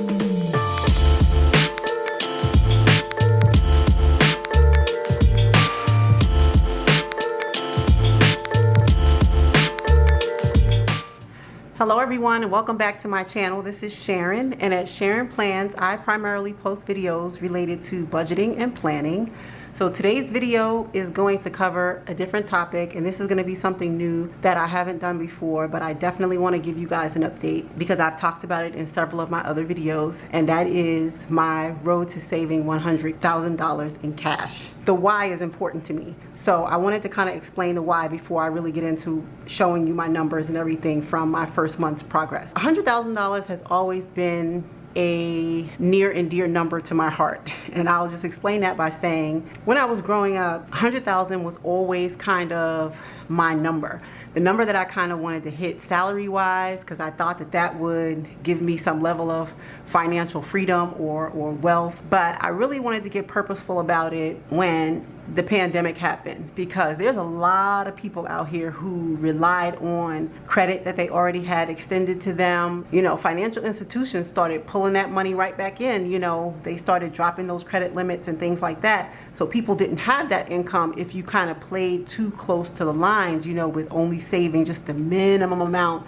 Hello everyone, and welcome back to my channel. This is Sharon, and at Sharon Plans, I primarily post videos related to budgeting and planning. So today's video is going to cover a different topic, and this is going to be something new that I haven't done before, but I definitely want to give you guys an update because I've talked about it in several of my other videos, and that is my road to saving $100,000 in cash. The why is important to me. So I wanted to kind of explain the why before I really get into showing you my numbers and everything from my first month's progress. $100,000 has always been a near and dear number to my heart, and I'll just explain that by saying when I was growing up, 100,000 was always kind of my number, the number that I kind of wanted to hit salary wise, because I thought that that would give me some level of financial freedom or wealth. But I really wanted to get purposeful about it when the pandemic happened, because there's a lot of people out here who relied on credit that they already had extended to them. You know, financial institutions started pulling that money right back in. You know, they started dropping those credit limits and things like that. So people didn't have that income if you kind of played too close to the lines, you know, with only saving just the minimum amount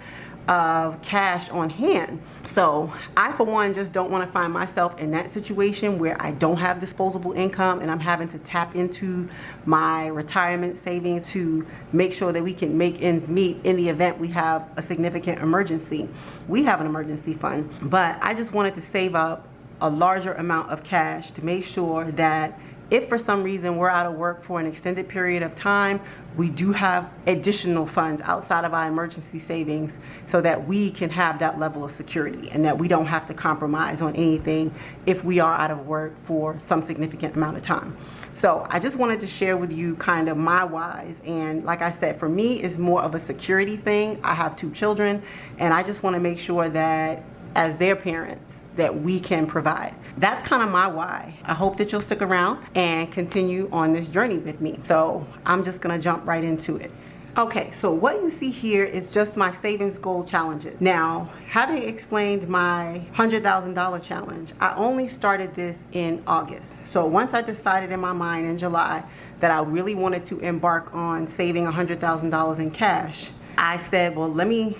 of cash on hand. So I, for one, just don't want to find myself in that situation where I don't have disposable income and I'm having to tap into my retirement savings to make sure that we can make ends meet in the event we have a significant emergency. We have an emergency fund, but I just wanted to save up a larger amount of cash to make sure that if for some reason we're out of work for an extended period of time, we do have additional funds outside of our emergency savings so that we can have that level of security and that we don't have to compromise on anything if we are out of work for some significant amount of time. So I just wanted to share with you kind of my whys, and like I said, for me it's more of a security thing. I have 2 children, and I just want to make sure that as their parents that we can provide. That's kind of my why. I hope that you'll stick around and continue on this journey with me. So I'm just gonna jump right into it. Okay, so what you see here is just my savings goal challenges. Now, having explained my $100,000 challenge, I only started this in August. So once I decided in my mind in July that I really wanted to embark on saving $100,000 in cash, I said, well, let me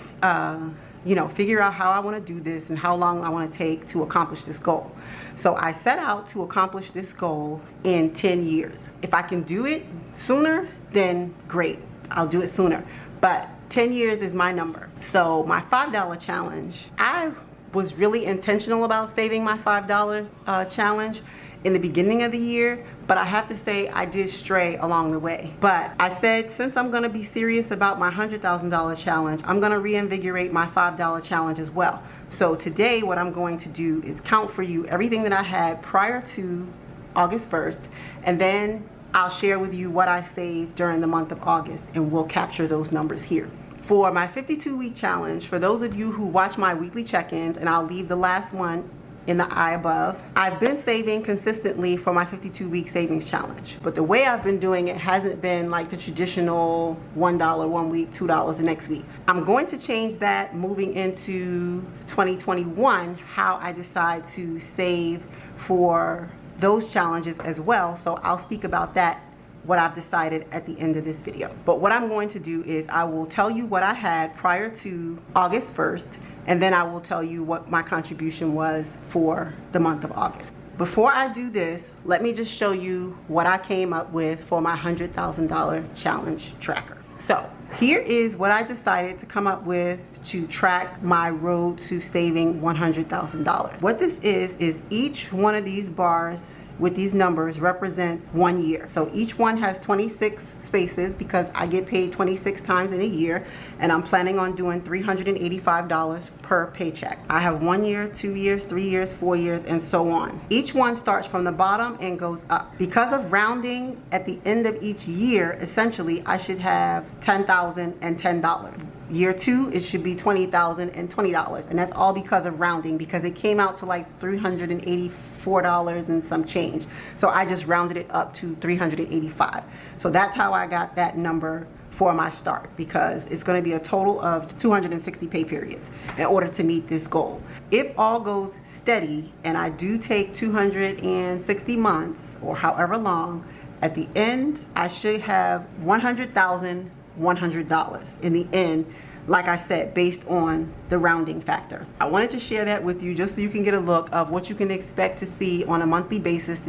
figure out how I want to do this and how long I want to take to accomplish this goal. So I set out to accomplish this goal in 10 years. If I can do it sooner, then great, I'll do it sooner. But 10 years is my number. So my $5 challenge, I was really intentional about saving my $5 challenge in the beginning of the year, but I have to say I did stray along the way. But I said, since I'm gonna be serious about my $100,000 challenge, I'm gonna reinvigorate my $5 challenge as well. So today what I'm going to do is count for you everything that I had prior to August 1st, and then I'll share with you what I saved during the month of August, and we'll capture those numbers here. For my 52-week challenge, for those of you who watch my weekly check-ins, and I'll leave the last one in the eye above, I've been saving consistently for my 52-week savings challenge. But the way I've been doing it hasn't been like the traditional $1 one week, $2 the next week. I'm going to change that moving into 2021, how I decide to save for those challenges as well. So I'll speak about that, what I've decided at the end of this video. But what I'm going to do is I will tell you what I had prior to August 1st, and then I will tell you what my contribution was for the month of August. Before I do this, let me just show you what I came up with for my $100,000 challenge tracker. So here is what I decided to come up with to track my road to saving $100,000. What this is each one of these bars with these numbers represents 1 year. So each one has 26 spaces because I get paid 26 times in a year, and I'm planning on doing $385 per paycheck. I have 1 year, 2 years, 3 years, 4 years, and so on. Each one starts from the bottom and goes up. Because of rounding at the end of each year, essentially I should have $10,010. Year 2, it should be $20,020, and that's all because of rounding, because it came out to like $384 and some change. So I just rounded it up to $385. So that's how I got that number for my start, because it's going to be a total of 260 pay periods in order to meet this goal. If all goes steady and I do take 260 months or however long, at the end I should have $100,100 in the end, like I said, based on the rounding factor. I wanted to share that with you just so you can get a look of what you can expect to see on a monthly basis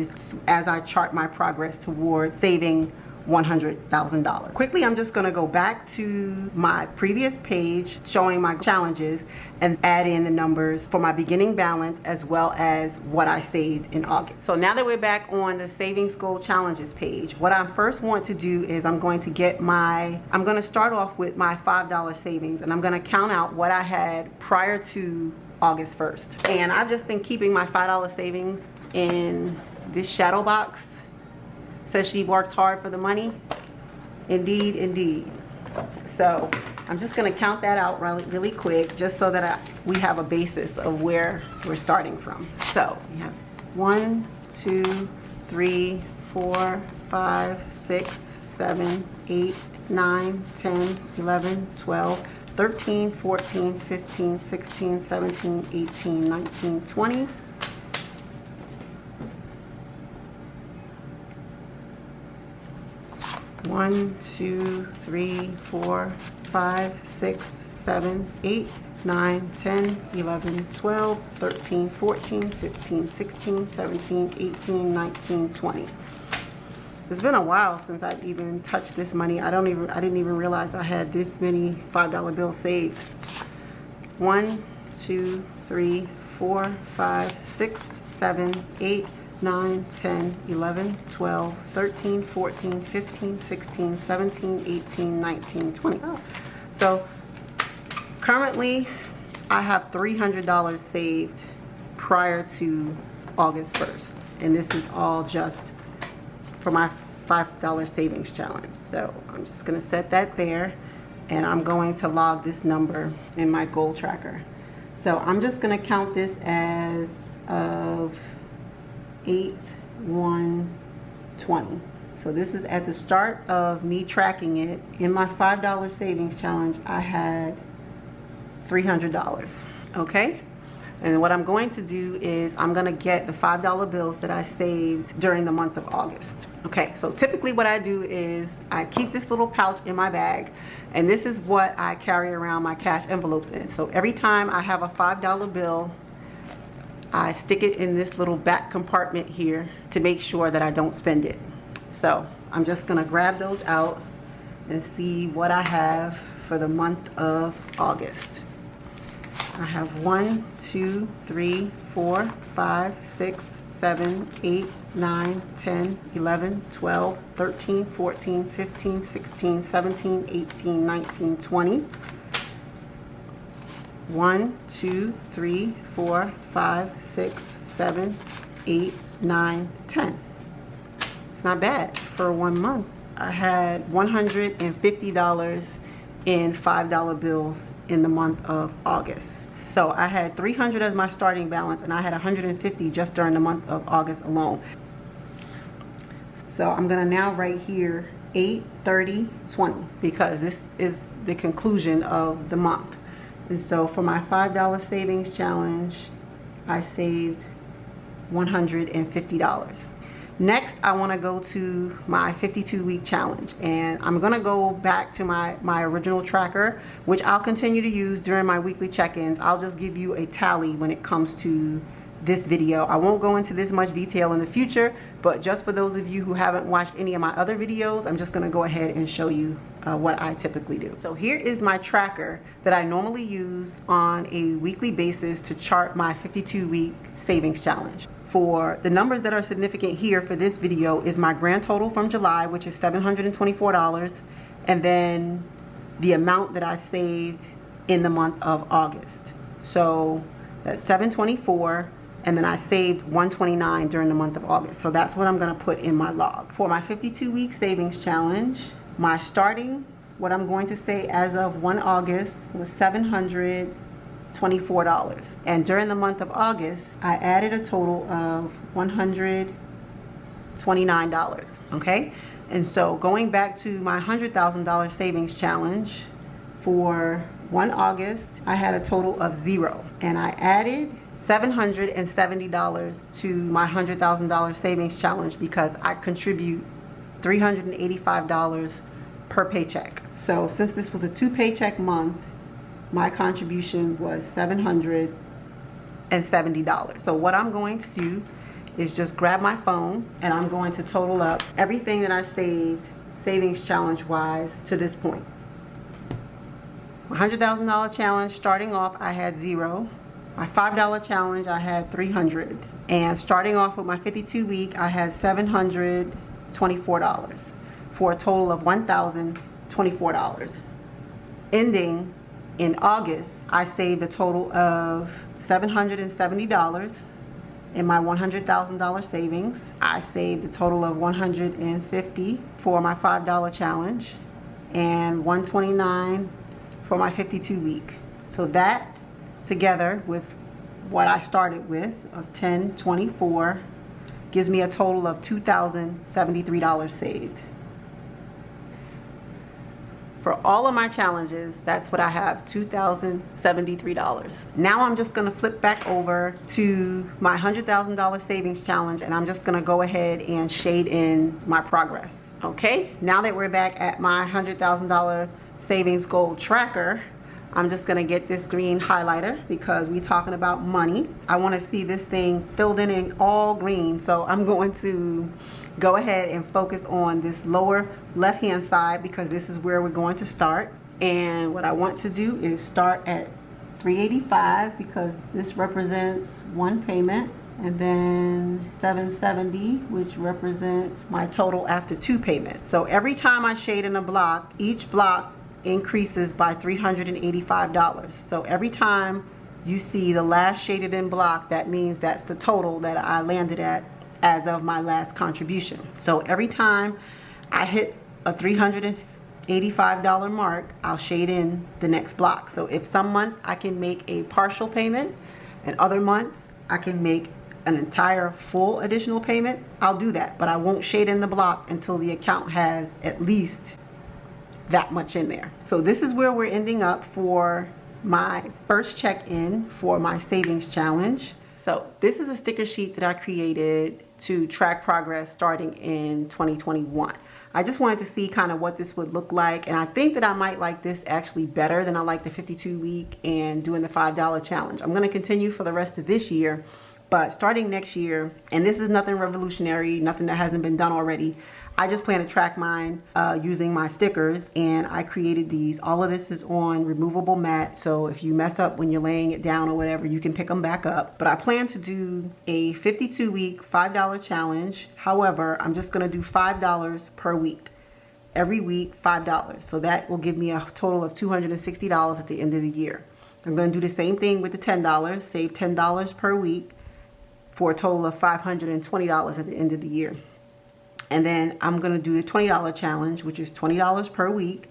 as I chart my progress toward saving $100,000. Quickly, I'm just going to go back to my previous page showing my challenges and add in the numbers for my beginning balance as well as what I saved in August. So now that we're back on the savings goal challenges page, what I first want to do is I'm going to start off with my $5 savings, and I'm going to count out what I had prior to August 1st. And I've just been keeping my $5 savings in this shadow box. Says she works hard for the money. Indeed, indeed. So I'm just going to count that out really quick, just so that we have a basis of where we're starting from. So we have 1, 2, 3, 4, 5, 6, 7, 8, 9, 10, 11, 12, 13, 14, 15, 16, 17, 18, 19, 20. 1, 2, 3, 4, 5, 6, 7, 8, 9, 10, 11, 12, 13, 14, 15, 16, 17, 18, 19, 20. It's been a while since I've even touched this money. I didn't even realize I had this many $5 bills saved. 1, 2, 3, 4, 5, 6, 7, 8, 9, 10, 11, 12, 13, 14, 15, 16, 17, 18, 19, 20. So currently I have $300 saved prior to August 1st. And this is all just for my $5 savings challenge. So I'm just going to set that there, and I'm going to log this number in my goal tracker. So I'm just going to count this as of 8/1/20. So this is at the start of me tracking it. In my $5 savings challenge, I had $300. Okay? And what I'm going to do is I'm going to get the $5 bills that I saved during the month of August. Okay, so typically what I do is I keep this little pouch in my bag, and this is what I carry around my cash envelopes in. So every time I have a $5 bill, I stick it in this little back compartment here to make sure that I don't spend it. So I'm just going to grab those out and see what I have for the month of August. I have 1, 2, 3, 4, 5, 6, 7, 8, 9, 10, 11, 12, 13, 14, 15, 16, 17, 18, 19, 20. 1, 2, 3, 4, 5, 6, 7, 8, 9, 10. It's not bad for 1 month. I had $150 in $5 bills in the month of August. So I had $300 as my starting balance, and I had $150 just during the month of August alone. So I'm gonna now write here 8/30/20, because this is the conclusion of the month. And so for my $5 savings challenge, I saved $150. Next, I want to go to my 52-week challenge, and I'm going to go back to my original tracker, which I'll continue to use during my weekly check-ins. I'll just give you a tally when it comes to this video. I won't go into this much detail in the future, but just for those of you who haven't watched any of my other videos, I'm just going to go ahead and show you what I typically do. So here is my tracker that I normally use on a weekly basis to chart my 52-week savings challenge. For the numbers that are significant here for this video is my grand total from July, which is $724, and then the amount that I saved in the month of August. So that's $724, and then I saved $129 during the month of August. So that's what I'm going to put in my log. For my 52-week savings challenge, my starting, what I'm going to say as of 1 August was $724. And during the month of August, I added a total of $129. Okay? And so going back to my $100,000 savings challenge, for 1 August, I had a total of 0. And I added $770 to my $100,000 savings challenge because I contribute $385 per paycheck. So since this was a 2 paycheck month, my contribution was $770. So what I'm going to do is just grab my phone and I'm going to total up everything that I saved savings challenge wise to this point. My $100,000 challenge, starting off, I had 0. My $5 challenge, I had 300. And starting off with my 52 week, I had $724 for a total of $1,024. Ending in August, I saved a total of $770 in my $100,000 savings. I saved a total of $150 for my $5 challenge and $129 for my 52 week. So that together with what I started with of $1,024 gives me a total of $2,073 saved. For all of my challenges, that's what I have, $2,073. Now I'm just gonna flip back over to my $100,000 savings challenge and I'm just gonna go ahead and shade in my progress. Okay, now that we're back at my $100,000 savings goal tracker, I'm just gonna get this green highlighter because we're talking about money. I wanna see this thing filled in all green, so I'm going to go ahead and focus on this lower left hand side because this is where we're going to start. And what I want to do is start at $385 because this represents 1 payment, and then $770, which represents my total after 2 payments. So every time I shade in a block, each block increases by $385. So every time you see the last shaded in block, that means that's the total that I landed at as of my last contribution. So every time I hit a $385 mark, I'll shade in the next block. So if some months I can make a partial payment and other months I can make an entire full additional payment, I'll do that. But I won't shade in the block until the account has at least that much in there. So this is where we're ending up for my first check-in for my savings challenge. So this is a sticker sheet that I created to track progress starting in 2021. I just wanted to see kind of what this would look like, and I think that I might like this actually better than I like the 52 week and doing the $5 challenge. I'm going to continue for the rest of this year, but starting next year, and this is nothing revolutionary, nothing that hasn't been done already, I just plan to track mine using my stickers, and I created these. All of this is on removable mat, so if you mess up when you're laying it down or whatever, you can pick them back up. But I plan to do a 52 week $5 challenge. However, I'm just gonna do $5 per week. Every week, $5. So that will give me a total of $260 at the end of the year. I'm gonna do the same thing with the $10, save $10 per week for a total of $520 at the end of the year. And then I'm going to do the $20 challenge, which is $20 per week,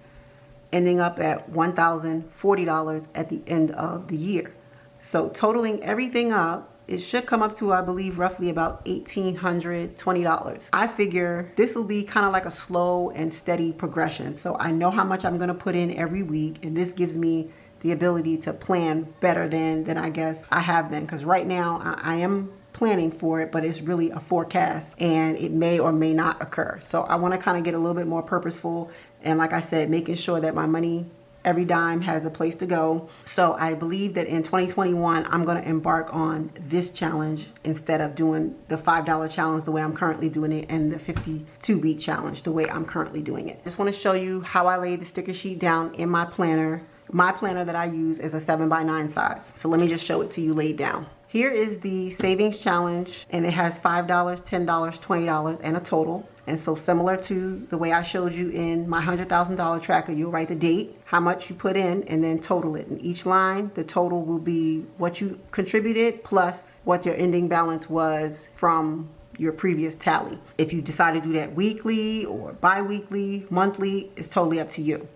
ending up at $1,040 at the end of the year. So totaling everything up, it should come up to, I believe, roughly about $1,820. I figure this will be kind of like a slow and steady progression. So I know how much I'm going to put in every week, and this gives me the ability to plan better than I guess I have been. Because right now I am planning for it, but it's really a forecast and it may or may not occur. So I want to kind of get a little bit more purposeful, and like I said, making sure that my money, every dime, has a place to go. So I believe that in 2021 I'm going to embark on this challenge instead of doing the $5 challenge the way I'm currently doing it and the 52 week challenge the way I'm currently doing it. Just want to show you how I laid the sticker sheet down in my planner. My planner that I use is a 7x9 size. So let me just show it to you laid down. Here is the savings challenge, and it has $5, $10, $20, and a total. And so similar to the way I showed you in my $100,000 tracker, you'll write the date, how much you put in, and then total it. In each line, the total will be what you contributed plus what your ending balance was from your previous tally. If you decide to do that weekly or bi-weekly, monthly, it's totally up to you.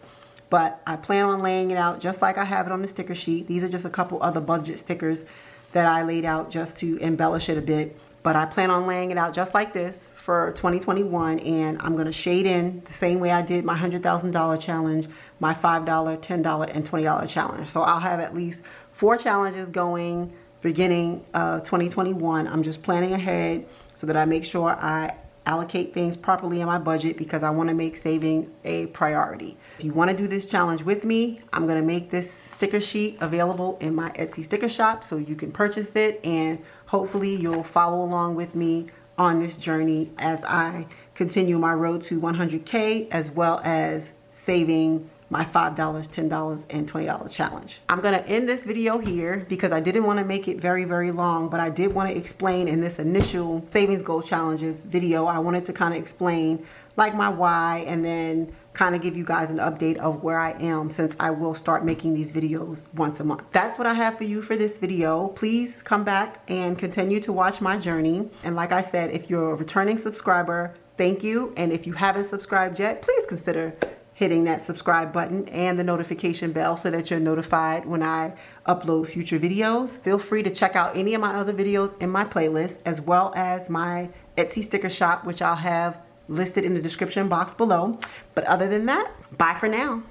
But I plan on laying it out just like I have it on the sticker sheet. These are just a couple other budget stickers that I laid out just to embellish it a bit. but I plan on laying it out just like this for 2021, and I'm going to shade in the same way I did my $100,000 challenge, my $5, $10, and $20 challenge. So I'll have at least 4 challenges going beginning 2021. I'm just planning ahead so that I make sure I allocate things properly in my budget because I want to make saving a priority. If you want to do this challenge with me, I'm going to make this sticker sheet available in my Etsy sticker shop so you can purchase it, and hopefully you'll follow along with me on this journey as I continue my road to 100K, as well as saving my $5, $10, and $20 challenge. I'm gonna end this video here because I didn't want to make it very, very long, but I did want to explain in this initial savings goal challenges video, I wanted to kind of explain like my why, and then kind of give you guys an update of where I am, since I will start making these videos once a month. That's what I have for you for this video. Please come back and continue to watch my journey. And like I said, if you're a returning subscriber, thank you. And if you haven't subscribed yet, please consider hitting that subscribe button and the notification bell so that you're notified when I upload future videos. Feel free to check out any of my other videos in my playlist, as well as my Etsy sticker shop, which I'll have listed in the description box below. But other than that, bye for now.